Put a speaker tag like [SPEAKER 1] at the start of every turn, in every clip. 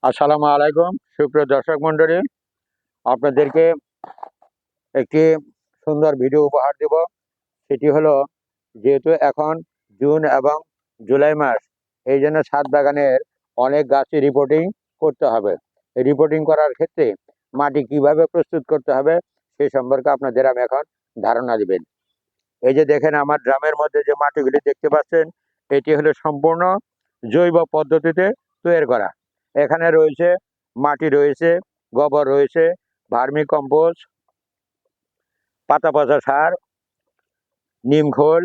[SPEAKER 1] আসসালামু আলাইকুম সুপ্রিয় দর্শক মণ্ডলী, আপনাদেরকে একটি সুন্দর ভিডিও উপহার দেব। সেটি হলো, যেহেতু এখন জুন এবং জুলাই মাস, এই জন্য ছাদ বাগানের অনেক গাছই রিপোর্টিং করতে হবে। রিপোর্টিং করার ক্ষেত্রে মাটি কিভাবে প্রস্তুত করতে হবে সে সম্পর্কে আপনাদের আমি এখন ধারণা দেবেন। এই যে দেখেন, আমার ড্রামের মধ্যে যে মাটিগুলি দেখতে পাচ্ছেন, এটি হলো সম্পূর্ণ জৈব পদ্ধতিতে তৈরি করা। এখানে রয়েছে মাটি, রয়েছে গোবর, রয়েছে ভার্মি কম্পোস্ট, পাতা পচা সার, নিমখোল,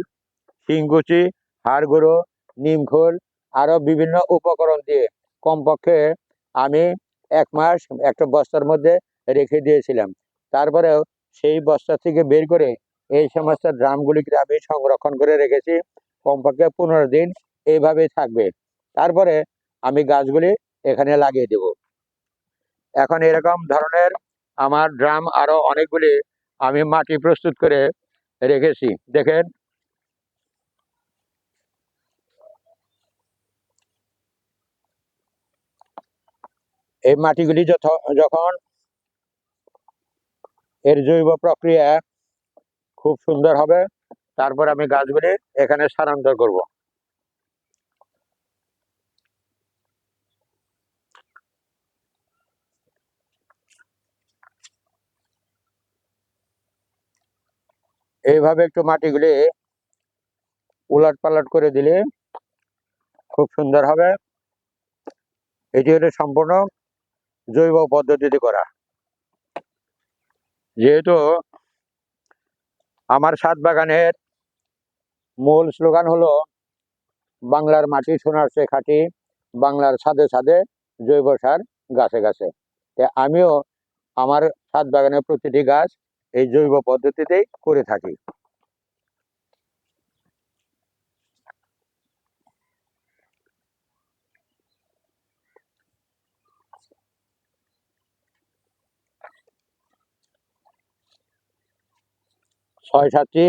[SPEAKER 1] শিংকুচি, হাড় গুঁড়ো, নিমখোল, আরও বিভিন্ন উপকরণ দিয়ে কমপক্ষে আমি 1 মাস একটা বস্তার মধ্যে রেখে দিয়েছিলাম। তারপরেও সেই বস্তা থেকে বের করে এই সমস্ত ড্রামগুলিকে আমি সংরক্ষণ করে রেখেছি। কমপক্ষে 15 দিন এইভাবেই থাকবে। তারপরে আমি গাছগুলি এখানে লাগিয়ে দেব। এখন এরকম ধরনের আমার ড্রাম আরও অনেকগুলি আমি মাটি প্রস্তুত করে রেখেছি। দেখেন, এই মাটিগুলি যখন এর জৈব প্রক্রিয়া খুব সুন্দর হবে, তারপর আমি গাছগুলি এখানে স্থানান্তর করব। এইভাবে একটু মাটিগুলি উলট পালট করে দিলে খুব সুন্দর হবে। এটি হলো সম্পূর্ণ জৈব পদ্ধতিতে করা। যেহেতু আমার ছাদ বাগানের মূল স্লোগান হলো, বাংলার মাটি সোনার চেয়ে খাঁটি, বাংলার ছাদে ছাদে জৈব সার গাছে গাছে। আমিও আমার ছাদ বাগানের প্রতিটি গাছ এই জৈব পদ্ধতিতেই করে থাকি। 6-7টি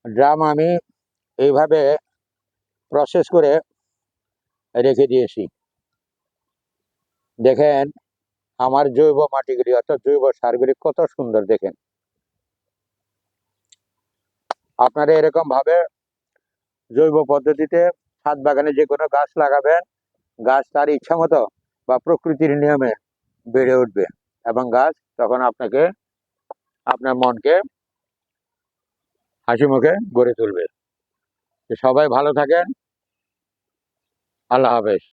[SPEAKER 1] ড্রাম আমি এইভাবে প্রসেস করে রেখে দিয়েছি। দেখেন, আমার জৈব মাটিগুলি অর্থাৎ জৈব সারগুলি কত সুন্দর। দেখেন, আপনারা এরকম ভাবে জৈব পদ্ধতিতে ছাদ বাগানে যে কোনো গাছ লাগাবেন, গাছ তার ইচ্ছা মতো বা প্রকৃতির নিয়মে বেড়ে উঠবে এবং গাছ তখন আপনাকে, আপনার মনকে হাসি মুখে গড়ে তুলবে। সবাই ভালো থাকেন। আল্লাহ হাফেজ।